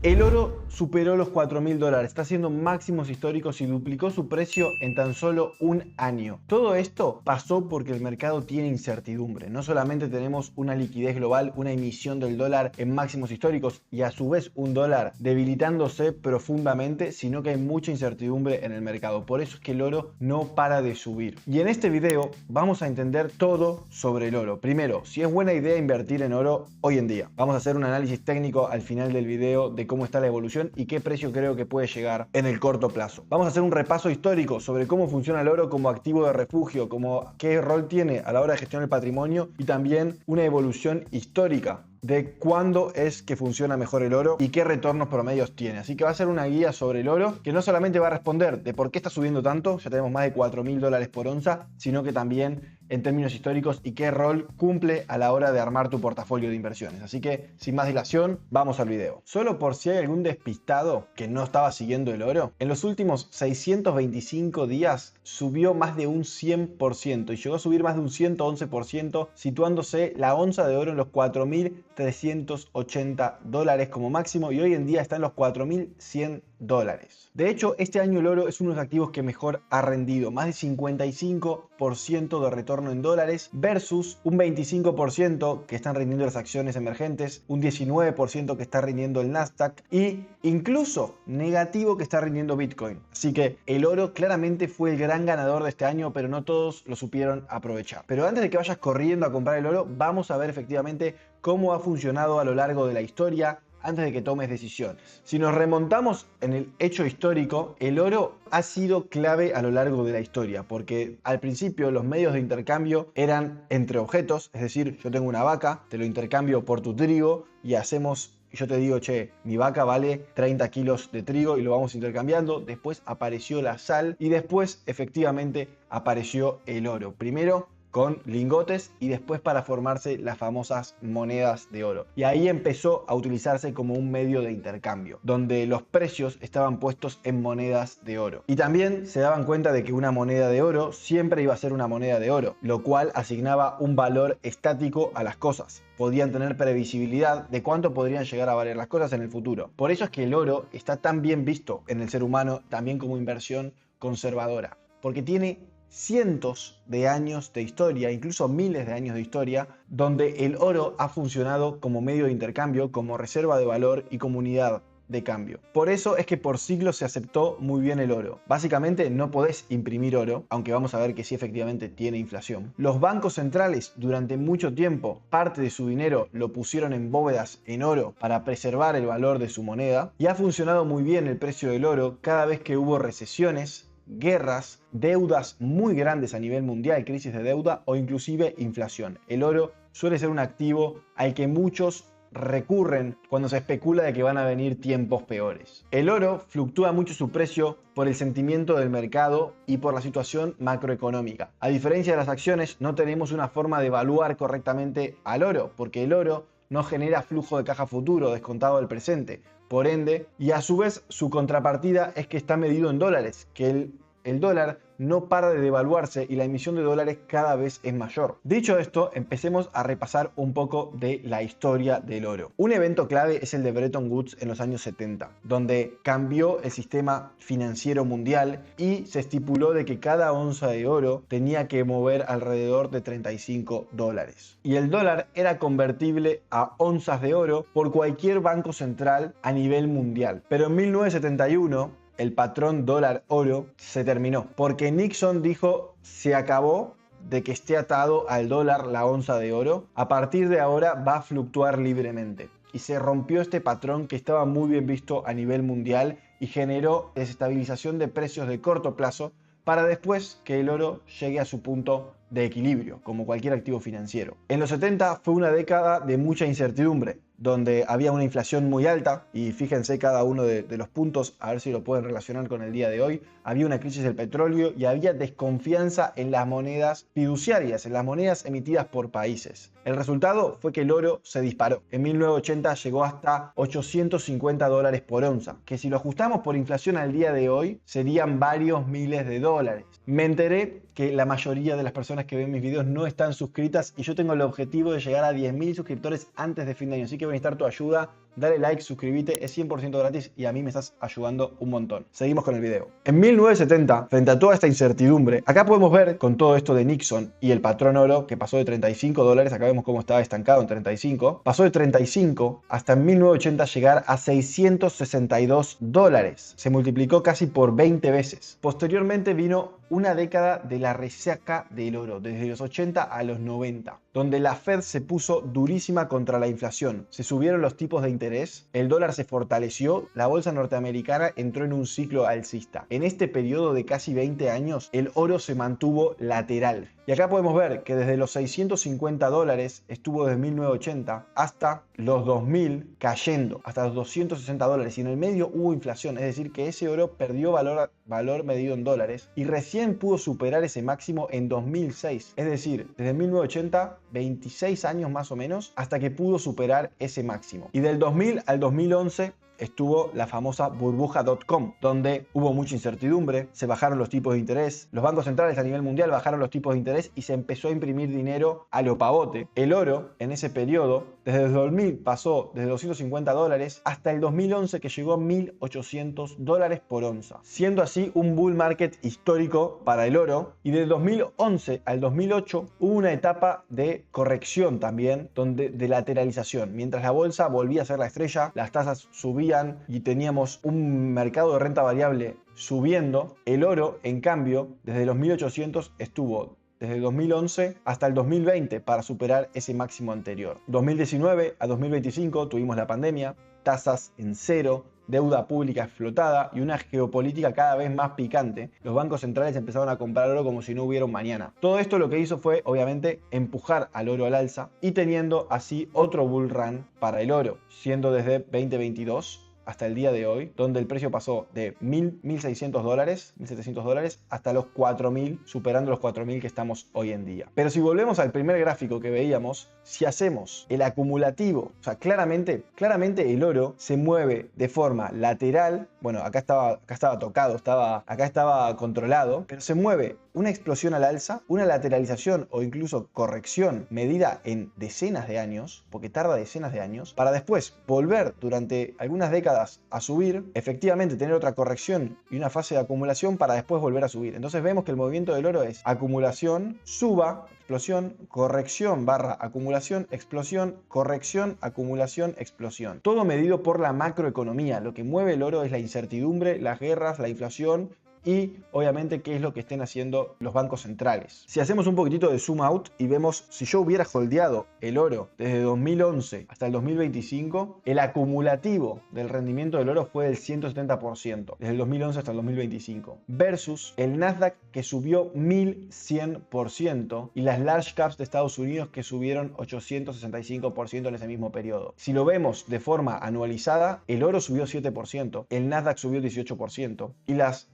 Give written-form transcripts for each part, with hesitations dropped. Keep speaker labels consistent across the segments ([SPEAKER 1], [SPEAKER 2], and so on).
[SPEAKER 1] El oro superó los $4.000, está haciendo máximos históricos y duplicó su precio en tan solo un año. Todo esto pasó porque el mercado tiene incertidumbre. No solamente tenemos una liquidez global, una emisión del dólar en máximos históricos y a su vez un dólar debilitándose profundamente, sino que hay mucha incertidumbre en el mercado. Por eso es que el oro no para de subir. Y en este video vamos a entender todo sobre el oro. Primero, si es buena idea invertir en oro hoy en día. Vamos a hacer un análisis técnico al final del video de cómo está la evolución y qué precio creo que puede llegar en el corto plazo. Vamos a hacer un repaso histórico sobre cómo funciona el oro como activo de refugio, como qué rol tiene a la hora de gestionar el patrimonio y también una evolución histórica de cuándo es que funciona mejor el oro y qué retornos promedios tiene. Así que va a ser una guía sobre el oro que no solamente va a responder de por qué está subiendo tanto, ya tenemos más de $4.000 por onza, sino que también en términos históricos y qué rol cumple a la hora de armar tu portafolio de inversiones. Así que, sin más dilación, vamos al video. Solo por si hay algún despistado que no estaba siguiendo el oro, en los últimos 625 días subió más de un 100% y llegó a subir más de un 111%, situándose la onza de oro en los $4.380 como máximo y hoy en día está en los $4.100. De hecho, este año el oro es uno de los activos que mejor ha rendido, más de 55% de retorno en dólares versus un 25% que están rindiendo las acciones emergentes, un 19% que está rindiendo el Nasdaq y incluso negativo que está rindiendo Bitcoin. Así que el oro claramente fue el gran ganador de este año, pero no todos lo supieron aprovechar. Pero antes de que vayas corriendo a comprar el oro, vamos a ver efectivamente cómo ha funcionado a lo largo de la historia antes de que tomes decisiones. Si nos remontamos en el hecho histórico, el oro ha sido clave a lo largo de la historia, porque al principio los medios de intercambio eran entre objetos, es decir, yo tengo una vaca, te lo intercambio por tu trigo y yo te digo, che, mi vaca vale 30 kilos de trigo y lo vamos intercambiando. Después apareció la sal y después efectivamente apareció el oro. Primero con lingotes y después para formarse las famosas monedas de oro. Y ahí empezó a utilizarse como un medio de intercambio, donde los precios estaban puestos en monedas de oro. Y también se daban cuenta de que una moneda de oro siempre iba a ser una moneda de oro, lo cual asignaba un valor estático a las cosas. Podían tener previsibilidad de cuánto podrían llegar a valer las cosas en el futuro. Por eso es que el oro está tan bien visto en el ser humano, también como inversión conservadora, porque tiene cientos de años de historia, incluso miles de años de historia, donde el oro ha funcionado como medio de intercambio, como reserva de valor y como unidad de cambio. Por eso es que por siglos se aceptó muy bien el oro. Básicamente no podés imprimir oro, aunque vamos a ver que sí efectivamente tiene inflación. Los bancos centrales durante mucho tiempo parte de su dinero lo pusieron en bóvedas en oro para preservar el valor de su moneda y ha funcionado muy bien el precio del oro cada vez que hubo recesiones, guerras, deudas muy grandes a nivel mundial, crisis de deuda o inclusive inflación. El oro suele ser un activo al que muchos recurren cuando se especula de que van a venir tiempos peores. El oro fluctúa mucho su precio por el sentimiento del mercado y por la situación macroeconómica. A diferencia de las acciones, no tenemos una forma de evaluar correctamente al oro, porque el oro no genera flujo de caja futuro descontado del presente. Por ende, y a su vez su contrapartida es que está medido en dólares, que el dólar no para de devaluarse y la emisión de dólares cada vez es mayor. Dicho esto, empecemos a repasar un poco de la historia del oro. Un evento clave es el de Bretton Woods en los años 70, donde cambió el sistema financiero mundial y se estipuló de que cada onza de oro tenía que mover alrededor de $35. Y el dólar era convertible a onzas de oro por cualquier banco central a nivel mundial. Pero en 1971, el patrón dólar-oro se terminó, porque Nixon dijo se acabó de que esté atado al dólar la onza de oro, a partir de ahora va a fluctuar libremente. Y se rompió este patrón que estaba muy bien visto a nivel mundial y generó desestabilización de precios de corto plazo para después que el oro llegue a su punto de equilibrio, como cualquier activo financiero. En los 70 fue una década de mucha incertidumbre, donde había una inflación muy alta, y fíjense cada uno de los puntos, a ver si lo pueden relacionar con el día de hoy. Había una crisis del petróleo y había desconfianza en las monedas fiduciarias, en las monedas emitidas por países. El resultado fue que el oro se disparó. En 1980 llegó hasta $850 por onza, que si lo ajustamos por inflación al día de hoy, serían varios miles de dólares. Me enteré que la mayoría de las personas que ven mis videos no están suscritas y yo tengo el objetivo de llegar a 10.000 suscriptores antes de fin de año, así que voy a necesitar tu ayuda dale like, suscríbete, es 100% gratis y a mí me estás ayudando un montón. Seguimos con el video. En 1970, frente a toda esta incertidumbre, acá podemos ver con todo esto de Nixon y el patrón oro que pasó de $35, acá vemos cómo estaba estancado en 35, pasó de 35 hasta en 1980 llegar a $662. Se multiplicó casi por 20 veces. Posteriormente vino una década de la resaca del oro, desde los 80 a los 90, donde la Fed se puso durísima contra la inflación. Se subieron los tipos de interés, el dólar se fortaleció, la bolsa norteamericana entró en un ciclo alcista. En este periodo de casi 20 años, el oro se mantuvo lateral. Y acá podemos ver que desde los $650 estuvo desde 1980 hasta los 2000 cayendo, hasta los $260. Y en el medio hubo inflación, es decir, que ese oro perdió valor medido en dólares y recién pudo superar ese máximo en 2006. Es decir, desde 1980, 26 años más o menos, hasta que pudo superar ese máximo. Y del 2000 al 2011 estuvo la famosa burbuja.com, donde hubo mucha incertidumbre, se bajaron los tipos de interés, los bancos centrales a nivel mundial bajaron los tipos de interés y se empezó a imprimir dinero a lo pavote. El oro en ese periodo, desde el 2000 pasó desde $250 hasta el 2011 que llegó a $1.800 por onza, siendo así un bull market histórico para el oro. Y del 2011 al 2008 hubo una etapa de corrección también, de lateralización. Mientras la bolsa volvía a ser la estrella, las tasas subían y teníamos un mercado de renta variable subiendo, el oro, en cambio, desde los 1800 estuvo desde el 2011 hasta el 2020 para superar ese máximo anterior. 2019 a 2025 tuvimos la pandemia, tasas en cero, deuda pública explotada y una geopolítica cada vez más picante. Los bancos centrales empezaron a comprar oro como si no hubiera un mañana. Todo esto lo que hizo fue, obviamente, empujar al oro al alza y teniendo así otro bull run para el oro, siendo desde 2022 hasta el día de hoy, donde el precio pasó de $1.600, $1.700 hasta los 4.000, superando los 4.000 que estamos hoy en día. Pero si volvemos al primer gráfico que veíamos, si hacemos el acumulativo, o sea, claramente el oro se mueve de forma lateral. Bueno, acá estaba tocado, acá estaba controlado, pero se mueve una explosión al alza, una lateralización o incluso corrección medida en decenas de años, porque tarda decenas de años, para después volver durante algunas décadas a subir, efectivamente tener otra corrección y una fase de acumulación para después volver a subir. Entonces vemos que el movimiento del oro es acumulación, suba, explosión, corrección barra acumulación, explosión, corrección, acumulación, explosión. Todo medido por la macroeconomía. Lo que mueve el oro es la incertidumbre, las guerras, la inflación y obviamente qué es lo que estén haciendo los bancos centrales. Si hacemos un poquitito de zoom out y vemos, si yo hubiera holdeado el oro desde 2011 hasta el 2025, el acumulativo del rendimiento del oro fue del 170%, desde el 2011 hasta el 2025, versus el Nasdaq que subió 1100% y las large caps de Estados Unidos que subieron 865% en ese mismo periodo. Si lo vemos de forma anualizada, el oro subió 7%, el Nasdaq subió 18%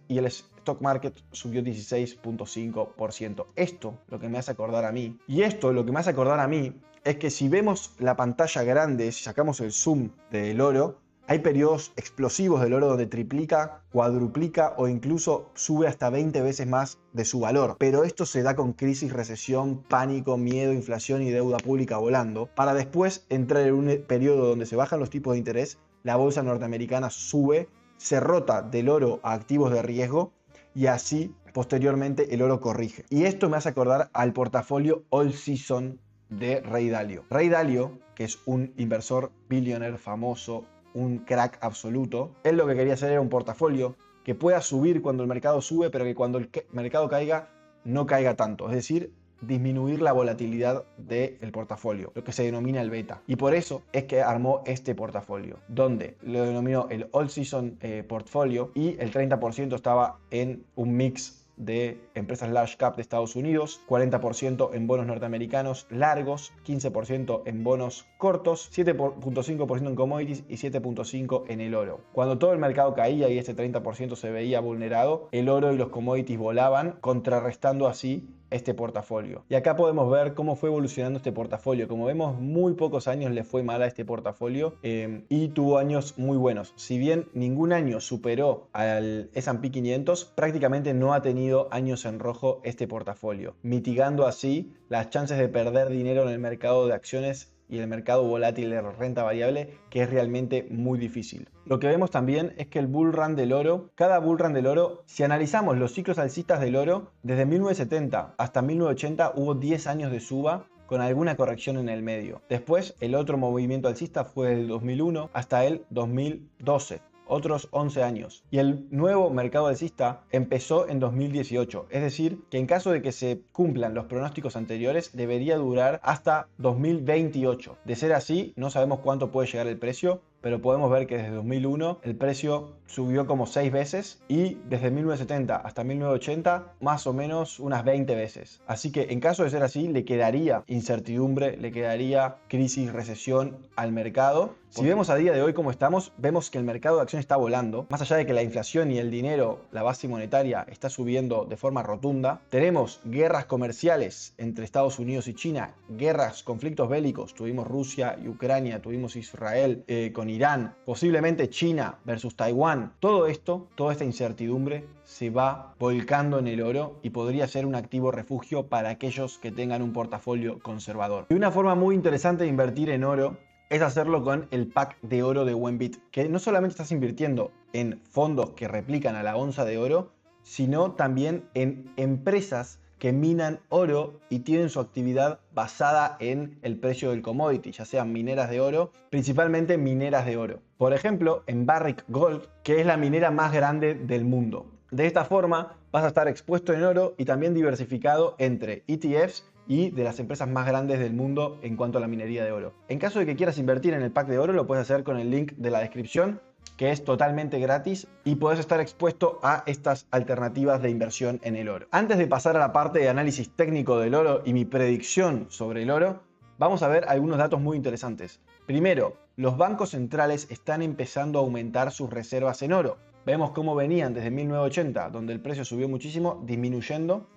[SPEAKER 1] y el stock market subió 16.5%. Esto lo que me hace acordar a mí. Y esto lo que me hace acordar a mí es que si vemos la pantalla grande, si sacamos el zoom del oro, hay periodos explosivos del oro donde triplica, cuadruplica o incluso sube hasta 20 veces más de su valor. Pero esto se da con crisis, recesión, pánico, miedo, inflación y deuda pública volando, para después entrar en un periodo donde se bajan los tipos de interés, la bolsa norteamericana sube, se rota del oro a activos de riesgo y así posteriormente el oro corrige. Y esto me hace acordar al portafolio All Season de Ray Dalio. Ray Dalio, que es un inversor billionaire famoso, un crack absoluto, él lo que quería hacer era un portafolio que pueda subir cuando el mercado sube, pero que cuando el mercado caiga, no caiga tanto. Es decir, disminuir la volatilidad del portafolio, lo que se denomina el beta. Y por eso es que armó este portafolio, donde lo denominó el All Season Portfolio y el 30% estaba en un mix de empresas large cap de Estados Unidos, 40% en bonos norteamericanos largos, 15% en bonos cortos, 7.5% en commodities y 7.5% en el oro. Cuando todo el mercado caía y este 30% se veía vulnerado, el oro y los commodities volaban, contrarrestando así este portafolio. Y acá podemos ver cómo fue evolucionando este portafolio. Como vemos, muy pocos años le fue mal a este portafolio y tuvo años muy buenos. Si bien ningún año superó al S&P 500, prácticamente no ha tenido años en rojo este portafolio, mitigando así las chances de perder dinero en el mercado de acciones y el mercado volátil de renta variable, que es realmente muy difícil. Lo que vemos también es que el bull run del oro, cada bull run del oro, si analizamos los ciclos alcistas del oro, desde 1970 hasta 1980 hubo 10 años de suba con alguna corrección en el medio. Después, el otro movimiento alcista fue del 2001 hasta el 2012. Otros 11 años. Y el nuevo mercado alcista empezó en 2018. Es decir, que en caso de que se cumplan los pronósticos anteriores, debería durar hasta 2028. De ser así, no sabemos cuánto puede llegar el precio, pero podemos ver que desde 2001 el precio subió como 6 veces y desde 1970 hasta 1980 más o menos unas 20 veces. Así que en caso de ser así, le quedaría incertidumbre, le quedaría crisis, recesión al mercado. Si vemos a día de hoy cómo estamos, vemos que el mercado de acciones está volando. Más allá de que la inflación y el dinero, la base monetaria, está subiendo de forma rotunda. Tenemos guerras comerciales entre Estados Unidos y China, guerras, conflictos bélicos. Tuvimos Rusia y Ucrania, tuvimos Israel con Irán, posiblemente China versus Taiwán. Todo esto, toda esta incertidumbre se va volcando en el oro y podría ser un activo refugio para aquellos que tengan un portafolio conservador. Y una forma muy interesante de invertir en oro es hacerlo con el pack de oro de Wenbit, que no solamente estás invirtiendo en fondos que replican a la onza de oro, sino también en empresas que minan oro y tienen su actividad basada en el precio del commodity, ya sean mineras de oro, principalmente mineras de oro. Por ejemplo, en Barrick Gold, que es la minera más grande del mundo. De esta forma vas a estar expuesto en oro y también diversificado entre ETFs y de las empresas más grandes del mundo en cuanto a la minería de oro. En caso de que quieras invertir en el pack de oro, lo puedes hacer con el link de la descripción, que es totalmente gratis y puedes estar expuesto a estas alternativas de inversión en el oro. Antes de pasar a la parte de análisis técnico del oro y mi predicción sobre el oro, vamos a ver algunos datos muy interesantes. Primero, los bancos centrales están empezando a aumentar sus reservas en oro. Vemos cómo venían desde 1980, donde el precio subió muchísimo, disminuyendo.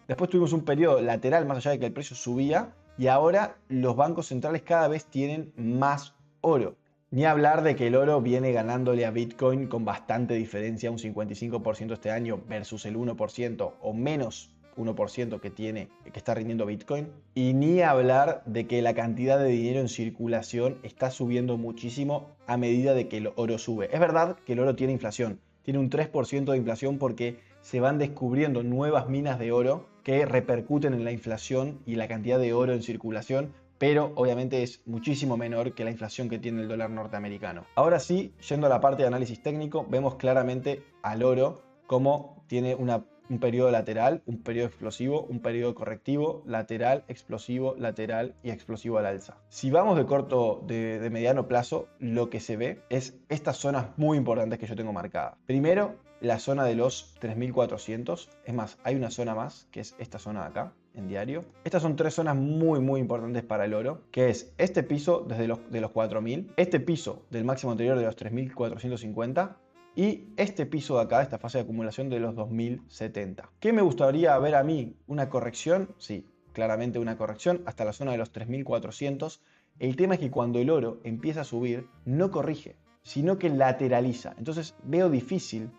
[SPEAKER 1] Después tuvimos un periodo lateral, más allá de que el precio subía, y ahora los bancos centrales cada vez tienen más oro. Ni hablar de que el oro viene ganándole a Bitcoin con bastante diferencia, un 55% este año versus el 1% o menos 1% que está rindiendo Bitcoin. Y ni hablar de que la cantidad de dinero en circulación está subiendo muchísimo a medida de que el oro sube. Es verdad que el oro tiene inflación, tiene un 3% de inflación porque se van descubriendo nuevas minas de oro que repercuten en la inflación y la cantidad de oro en circulación, pero obviamente es muchísimo menor que la inflación que tiene el dólar norteamericano. Ahora sí, yendo a la parte de análisis técnico, vemos claramente al oro como tiene un periodo lateral, un periodo explosivo, un periodo correctivo, lateral, explosivo, lateral y explosivo al alza. Si vamos de mediano plazo, lo que se ve es estas zonas muy importantes que yo tengo marcadas. Primero, la zona de los 3400. Es más, hay una zona más, que es esta zona de acá, en diario. Estas son tres zonas muy importantes para el oro, que es este piso de los 4000, este piso del máximo anterior de los 3450, y este piso de acá, esta fase de acumulación de los 2070. ¿Qué me gustaría ver a mí? ¿Una corrección? Sí, claramente una corrección hasta la zona de los 3400. El tema es que cuando el oro empieza a subir, no corrige, sino que lateraliza. Entonces veo difícil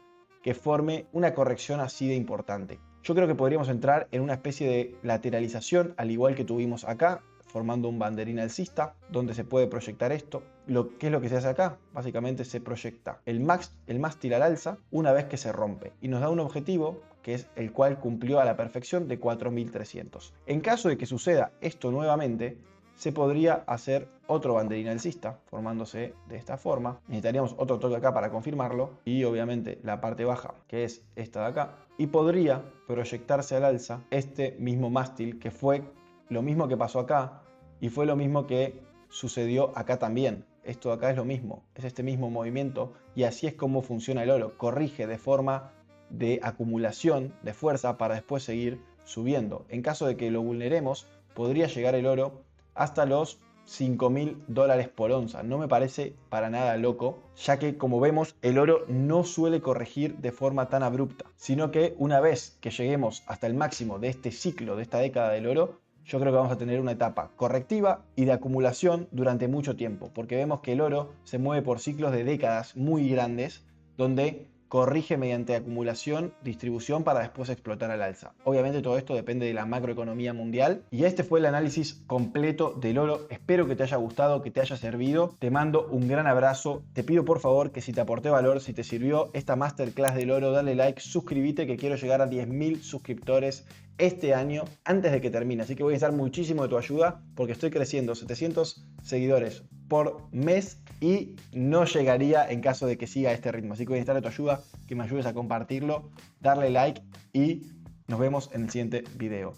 [SPEAKER 1] que forme una corrección así de importante. Yo creo que podríamos entrar en una especie de lateralización, al igual que tuvimos acá, formando un banderín alcista, donde se puede proyectar esto. ¿Qué es lo que se hace acá? Básicamente se proyecta el mástil al alza una vez que se rompe y nos da un objetivo que es el cual cumplió a la perfección de 4300. En caso de que suceda esto nuevamente, se podría hacer otro banderín alcista formándose de esta forma. Necesitaríamos otro toque acá para confirmarlo y obviamente la parte baja, que es esta de acá, y podría proyectarse al alza este mismo mástil, que fue lo mismo que pasó acá y fue lo mismo que sucedió acá también. Esto de acá es lo mismo, es este mismo movimiento y así es como funciona el oro. Corrige de forma de acumulación de fuerza para después seguir subiendo. En caso de que lo vulneremos, podría llegar el oro hasta los $5000 por onza. No me parece para nada loco, ya que como vemos el oro no suele corregir de forma tan abrupta, sino que una vez que lleguemos hasta el máximo de este ciclo, de esta década del oro, yo creo que vamos a tener una etapa correctiva y de acumulación durante mucho tiempo, porque vemos que el oro se mueve por ciclos de décadas muy grandes, donde corrige mediante acumulación, distribución para después explotar al alza. Obviamente todo esto depende de la macroeconomía mundial. Y este fue el análisis completo del oro. Espero que te haya gustado, que te haya servido. Te mando un gran abrazo. Te pido por favor que si te aporté valor, si te sirvió esta masterclass del oro, dale like, suscríbete, que quiero llegar a 10.000 suscriptores este año antes de que termine. Así que voy a necesitar muchísimo de tu ayuda porque estoy creciendo 700 seguidores por mes y no llegaría en caso de que siga este ritmo. Así que voy a necesitar de tu ayuda, que me ayudes a compartirlo, darle like y nos vemos en el siguiente video.